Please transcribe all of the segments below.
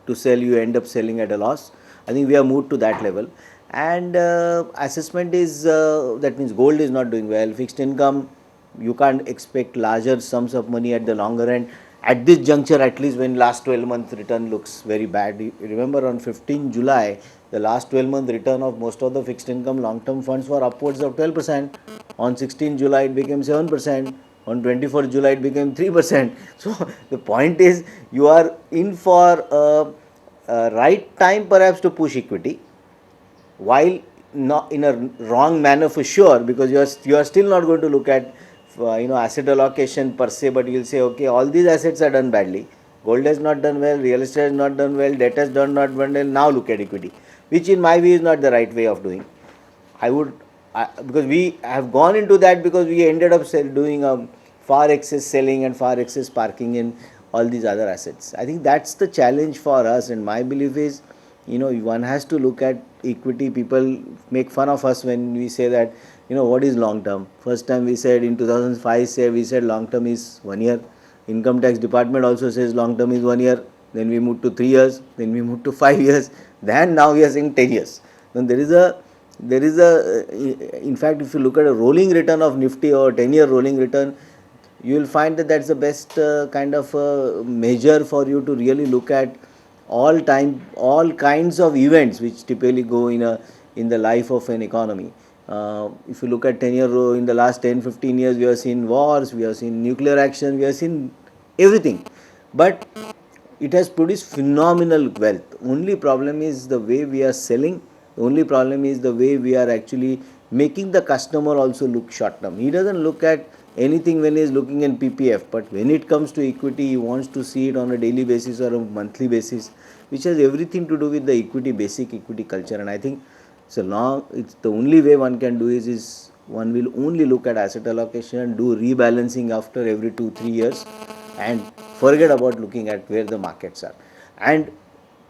to sell, you end up selling at a loss. I think we have moved to that level. And assessment is, that means gold is not doing well. Fixed income, you can't expect larger sums of money at the longer end. At this juncture, at least when last 12-month return looks very bad. You remember on 15 July, the last 12-month return of most of the fixed income long-term funds were upwards of 12%. On 16 July, it became 7%. On 24th July, it became 3%. So the point is, you are in for a right time perhaps to push equity, while not in a wrong manner for sure, because you are still not going to look at asset allocation per se, but you'll say, okay, all these assets are done badly. Gold has not done well, real estate has not done well, debt has done not done well. Now look at equity, which in my view is not the right way of doing. Because we have gone into that because we ended up doing a far excess selling and far excess parking in all these other assets. I think that's the challenge for us, and my belief is, one has to look at equity. People make fun of us when we say that, what is long term. First time we said in 2005, we said long term is 1 year. Income tax department also says long term is 1 year. Then we moved to 3 years, then we moved to 5 years, then now we are saying 10 years. Then in fact, if you look at a rolling return of Nifty or 10-year rolling return, you will find that that's the best kind of measure for you to really look at all kinds of events which typically go in the life of an economy. If you look at 10-year row, in the last 10-15 years, we have seen wars, we have seen nuclear action, we have seen everything. But it has produced phenomenal wealth. Only problem is the way we are selling. The only problem is the way we are actually making the customer also look short term. He doesn't look at anything when he is looking in PPF, but when it comes to equity, he wants to see it on a daily basis or a monthly basis, which has everything to do with the equity, basic equity culture. And I think it's the only way one can do is one will only look at asset allocation, do rebalancing after every 2-3 years, and forget about looking at where the markets are, and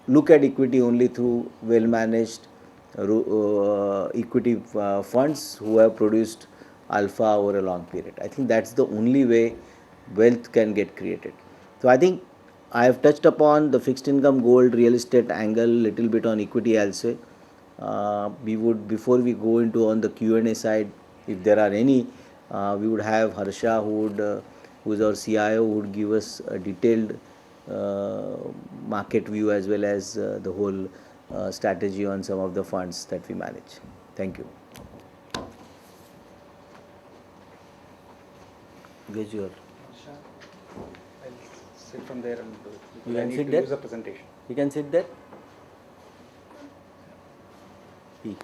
look at equity only through well managed equity funds who have produced alpha over a long period. I think that's the only way wealth can get created. So I think I have touched upon the fixed income, gold, real estate angle, little bit on equity also. We would, before we go into on the Q&A side, if there are any, we would have Harsha, who is our CIO, who would give us a detailed market view as well as the whole strategy on some of the funds that we manage. Thank you. Where's your? I'll sit from there and do it. You can sit there. Use a presentation. You can sit there. You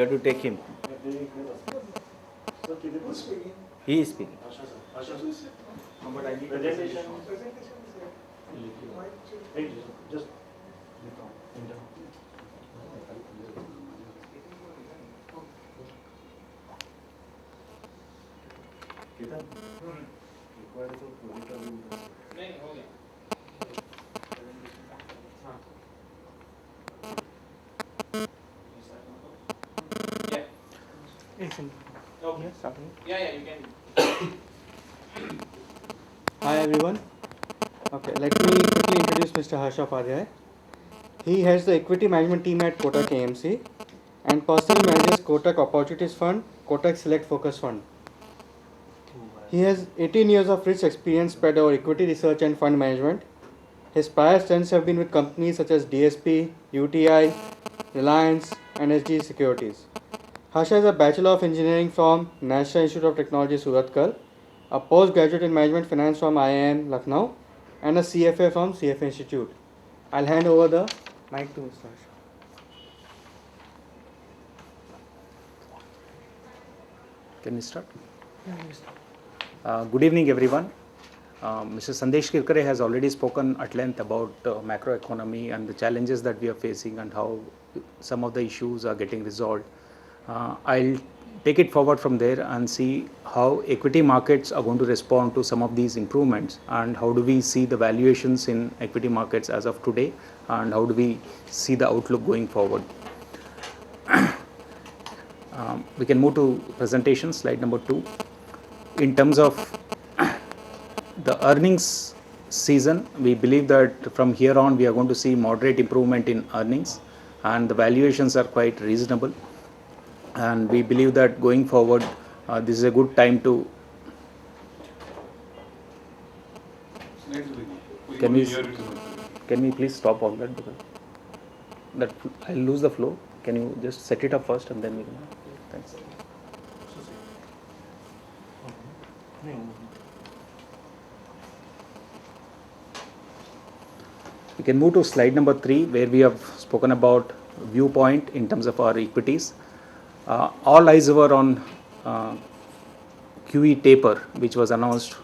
have to take him. He is speaking. But I need presentation. Just Yeah, you can. Hi everyone. Okay, let me quickly introduce Mr. Harsha Upadhyay. He heads the equity management team at Kotak AMC and personally manages Kotak Opportunities Fund, Kotak Select Focus Fund. He has 18 years of rich experience spread over equity research and fund management. His prior stints have been with companies such as DSP, UTI, Reliance, and SG Securities. Harsha is a Bachelor of Engineering from National Institute of Technology, Surathkal, a postgraduate in Management Finance from IIM Lucknow, and a CFA from CFA Institute. I'll hand over the mic to Mr. Harsha. Can we start? Good evening, everyone. Mr. Sandesh Kirkare has already spoken at length about macroeconomy and the challenges that we are facing and how some of the issues are getting resolved. I'll take it forward from there and see how equity markets are going to respond to some of these improvements, and how do we see the valuations in equity markets as of today, and how do we see the outlook going forward. We can move to presentation, slide number 2. In terms of the earnings season, we believe that from here on we are going to see moderate improvement in earnings, and the valuations are quite reasonable. And we believe that going forward, this is a good time to. Can we, can we please stop all that, because that I'll lose the flow. Can you just set it up first and then we can. Thanks. We can move to slide number 3, where we have spoken about viewpoint in terms of our equities. All eyes were on QE taper, which was announced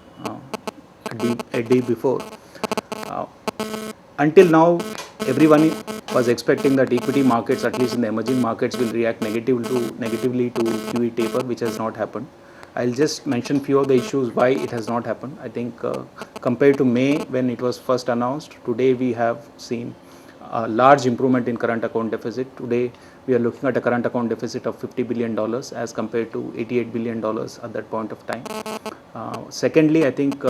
a day before. Until now, everyone was expecting that equity markets, at least in the emerging markets, will react negatively to QE taper, which has not happened. I'll just mention few of the issues why it has not happened. I think compared to May when it was first announced, today we have seen a large improvement in current account deficit. Today we are looking at a current account deficit of $50 billion as compared to $88 billion at that point of time. Secondly, I think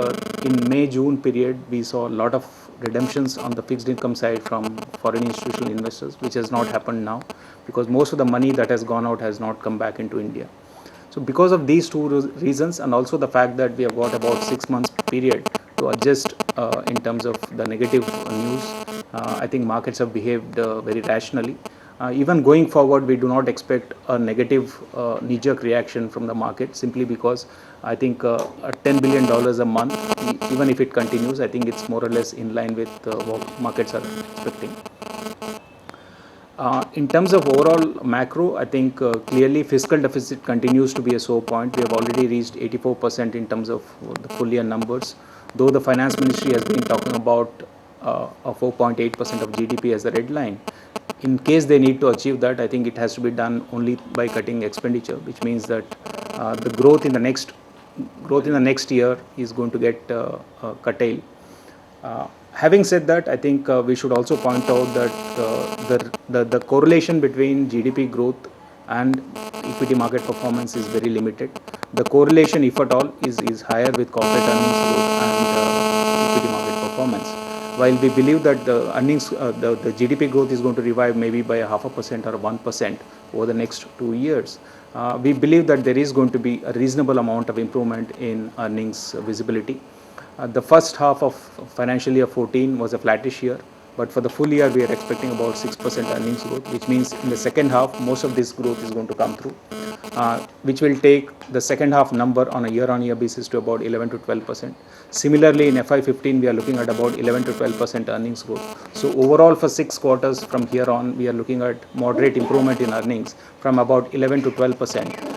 in May-June period, we saw a lot of redemptions on the fixed income side from foreign institutional investors, which has not happened now, because most of the money that has gone out has not come back into India. So because of these two reasons, and also the fact that we have got about 6 months period to adjust in terms of the negative news, I think markets have behaved very rationally. Even going forward, we do not expect a negative knee-jerk reaction from the market, simply because I think $10 billion a month, even if it continues, I think it's more or less in line with what markets are expecting. In terms of overall macro, I think clearly fiscal deficit continues to be a sore point. We have already reached 84% in terms of the full year numbers, though the finance ministry has been talking about a 4.8% of GDP as the red line. In case they need to achieve that, I think it has to be done only by cutting expenditure, which means that the growth in the next year is going to get curtailed. Having said that, I think we should also point out that the correlation between GDP growth and equity market performance is very limited. The correlation, if at all, is higher with corporate earnings growth and equity market performance. While we believe that the earnings, the GDP growth is going to revive maybe by 0.5% or 1% over the next 2 years, we believe that there is going to be a reasonable amount of improvement in earnings visibility. The first half of financial year 14 was a flattish year, but for the full year we are expecting about 6% earnings growth, which means in the second half most of this growth is going to come through, which will take the second half number on a year-on-year basis to about 11 to 12%. Similarly, in FY15 we are looking at about 11 to 12% earnings growth. So overall for 6 quarters from here on, we are looking at moderate improvement in earnings from about 11 to 12%.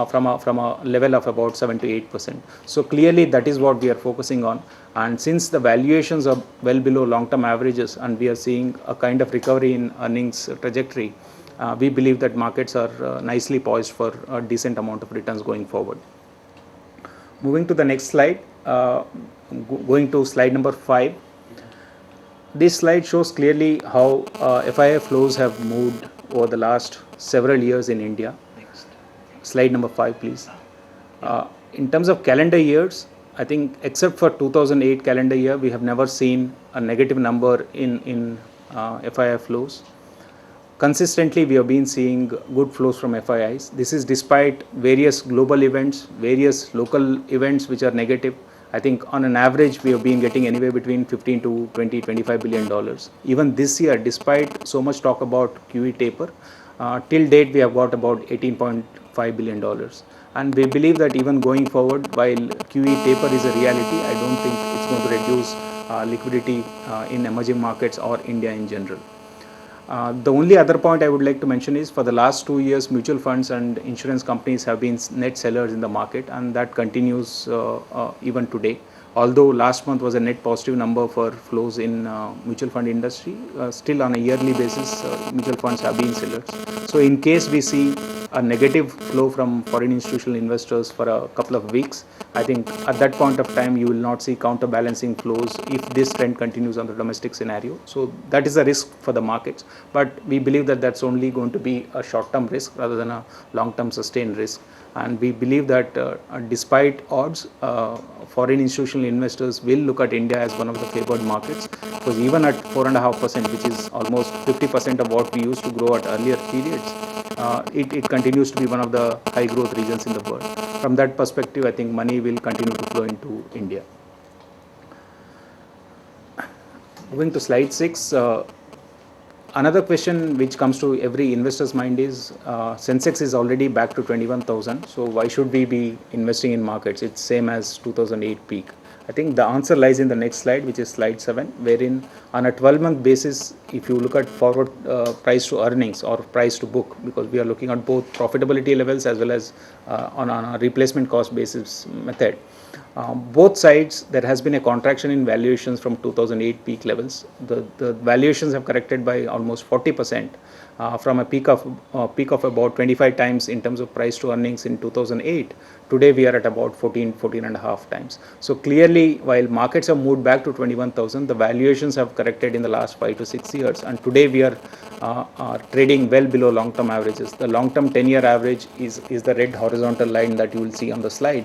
From a level of about 7 to 8%. So clearly that is what we are focusing on, and since the valuations are well below long-term averages and we are seeing a kind of recovery in earnings trajectory, we believe that markets are nicely poised for a decent amount of returns going forward. Moving to the next slide, going to slide number 5. This slide shows clearly how FII flows have moved over the last several years in India. Slide number 5, please. In terms of calendar years, I think except for 2008 calendar year, we have never seen a negative number in FII flows. Consistently, we have been seeing good flows from FIIs. This is despite various global events, various local events which are negative. I think on an average, we have been getting anywhere between 15 to 20, $25 billion. Even this year, despite so much talk about QE taper, till date we have got about $18.5 billion. And we believe that even going forward, while QE taper is a reality, I don't think it's going to reduce liquidity in emerging markets or India in general. The only other point I would like to mention is for the last 2 years, mutual funds and insurance companies have been net sellers in the market, and that continues even today. Although last month was a net positive number for flows in mutual fund industry, still on a yearly basis, mutual funds have been sellers. So in case we see a negative flow from foreign institutional investors for a couple of weeks, I think at that point of time you will not see counterbalancing flows if this trend continues on the domestic scenario. So that is a risk for the markets, but we believe that that's only going to be a short-term risk rather than a long-term sustained risk. And we believe that despite odds, foreign institutional investors will look at India as one of the favored markets, because even at 4.5%, which is almost 50% of what we used to grow at earlier periods, it continues to be one of the high growth regions in the world. From that perspective, I think money will continue to flow into India. Moving to slide 6, another question which comes to every investor's mind is Sensex is already back to 21,000, so why should we be investing in markets? It's same as 2008 peak. I think the answer lies in the next slide, which is slide 7, wherein on a 12-month basis, if you look at forward price to earnings or price to book, because we are looking at both profitability levels as well as on a replacement cost basis method. Both sides, there has been a contraction in valuations from 2008 peak levels. The valuations have corrected by almost 40%, from a peak of about 25 times in terms of price to earnings in 2008. Today we are at about 14 and a half times. So clearly, while markets have moved back to 21,000, the valuations have corrected in the last 5 to 6 years, and today we are trading well below long-term averages. The long-term 10-year average is the red horizontal line that you will see on the slide,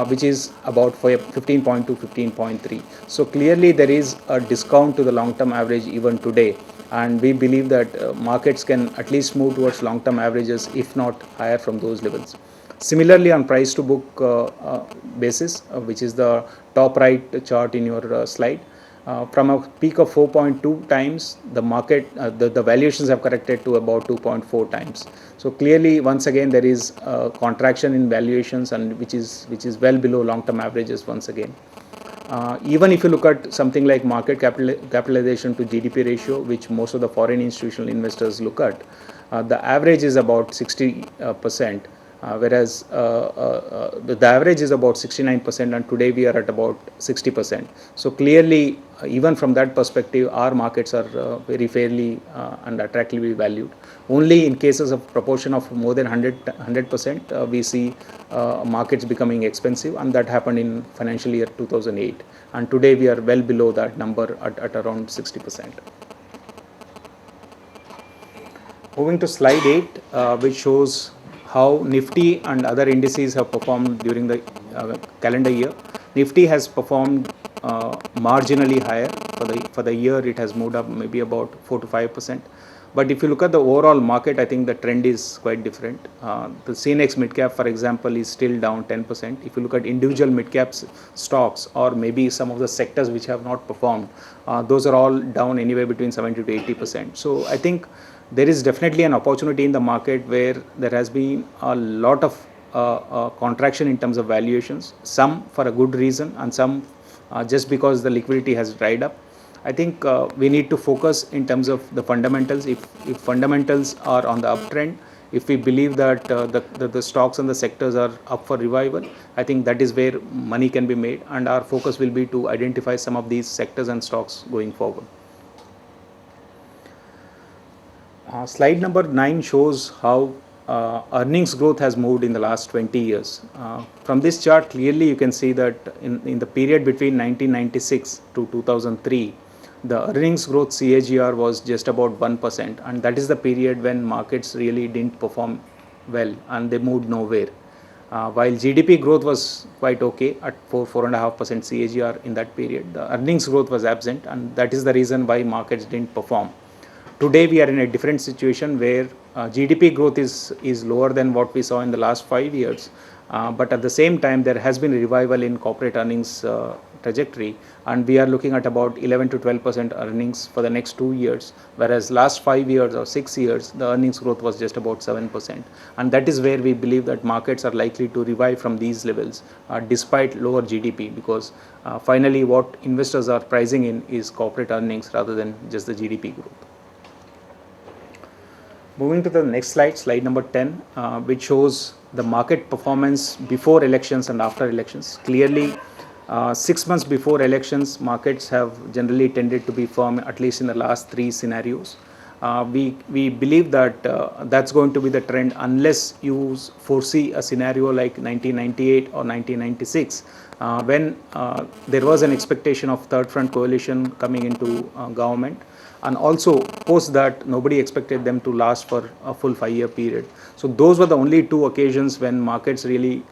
which is about 15.2, 15.3. So clearly there is a discount to the long-term average even today, and we believe that markets can at least move towards long-term averages, if not higher from those levels. Similarly, on price to book basis, which is the top right chart in your slide, from a peak of 4.2 times, the market, the valuations have corrected to about 2.4 times. So clearly, once again, there is a contraction in valuations, and which is well below long-term averages once again. Even if you look at something like market capitalization to GDP ratio, which most of the foreign institutional investors look at, the average is about 60%. Whereas the average is about 69%, and today we are at about 60%. So clearly, even from that perspective, our markets are very fairly and attractively valued. Only in cases of proportion of more than 100%, we see markets becoming expensive, and that happened in financial year 2008. And today we are well below that number at around 60%. Moving to slide 8, which shows how Nifty and other indices have performed during the calendar year. Nifty has performed marginally higher. For the year, it has moved up maybe about 4 to 5%. But if you look at the overall market, I think the trend is quite different. The CNX midcap, for example, is still down 10%. If you look at individual midcap stocks, or maybe some of the sectors which have not performed, those are all down anywhere between 70 to 80%. So I think there is definitely an opportunity in the market where there has been a lot of contraction in terms of valuations, some for a good reason and some just because the liquidity has dried up. I think we need to focus in terms of the fundamentals. If fundamentals are on the uptrend, if we believe that the stocks and the sectors are up for revival, I think that is where money can be made, and our focus will be to identify some of these sectors and stocks going forward. Slide number 9 shows how earnings growth has moved in the last 20 years. From this chart, clearly you can see that in the period between 1996 to 2003, the earnings growth CAGR was just about 1%, and that is the period when markets really didn't perform well and they moved nowhere. While GDP growth was quite okay at 4.5% CAGR in that period, the earnings growth was absent, and that is the reason why markets didn't perform. Today we are in a different situation where GDP growth is lower than what we saw in the last 5 years, but at the same time there has been a revival in corporate earnings trajectory, and we are looking at about 11 to 12% earnings for the next 2 years, whereas last 5 years or 6 years the earnings growth was just about 7%, and that is where we believe that markets are likely to revive from these levels despite lower GDP, because finally what investors are pricing in is corporate earnings rather than just the GDP growth. Moving to the next slide, slide number 10, which shows the market performance before elections and after elections. Clearly, 6 months before elections, markets have generally tended to be firm, at least in the last 3 scenarios. We believe that that's going to be the trend unless you foresee a scenario like 1998 or 1996, when there was an expectation of third front coalition coming into government, and also post that nobody expected them to last for a full 5-year period. So those were the only two occasions when markets really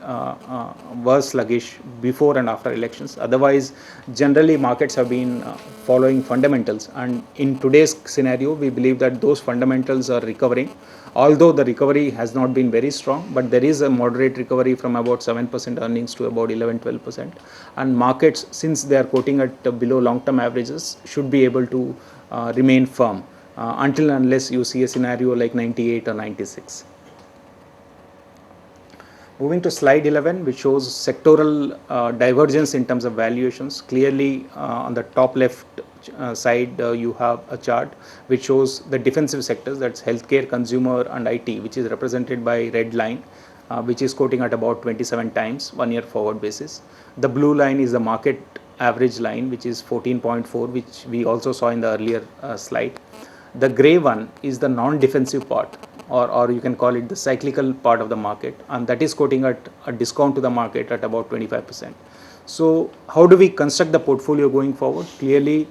were sluggish before and after elections. Otherwise, generally markets have been following fundamentals, and in today's scenario we believe that those fundamentals are recovering, although the recovery has not been very strong, but there is a moderate recovery from about 7% earnings to about 11-12%, and markets, since they are quoting at below long term averages, should be able to remain firm until unless you see a scenario like 98 or 96. Moving to slide 11, which shows sectoral divergence in terms of valuations. Clearly, on the top left side, you have a chart which shows the defensive sectors, that's healthcare, consumer, and IT, which is represented by red line, which is quoting at about 27 times 1 year forward basis. The blue line is the market average line, which is 14.4, which we also saw in the earlier slide. The gray one is the non-defensive part, or you can call it the cyclical part of the market, and that is quoting at a discount to the market at about 25%. So how do we construct the portfolio going forward? Clearly,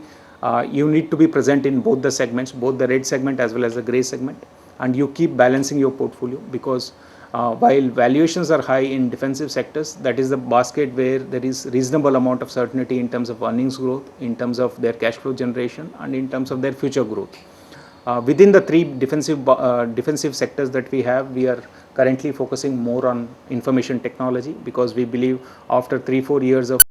you need to be present in both the segments, both the red segment as well as the gray segment, and you keep balancing your portfolio, because while valuations are high in defensive sectors, that is the basket where there is reasonable amount of certainty in terms of earnings growth, in terms of their cash flow generation, and in terms of their future growth. Within the three defensive sectors that we have, we are currently focusing more on information technology, because we believe after 3-4 years of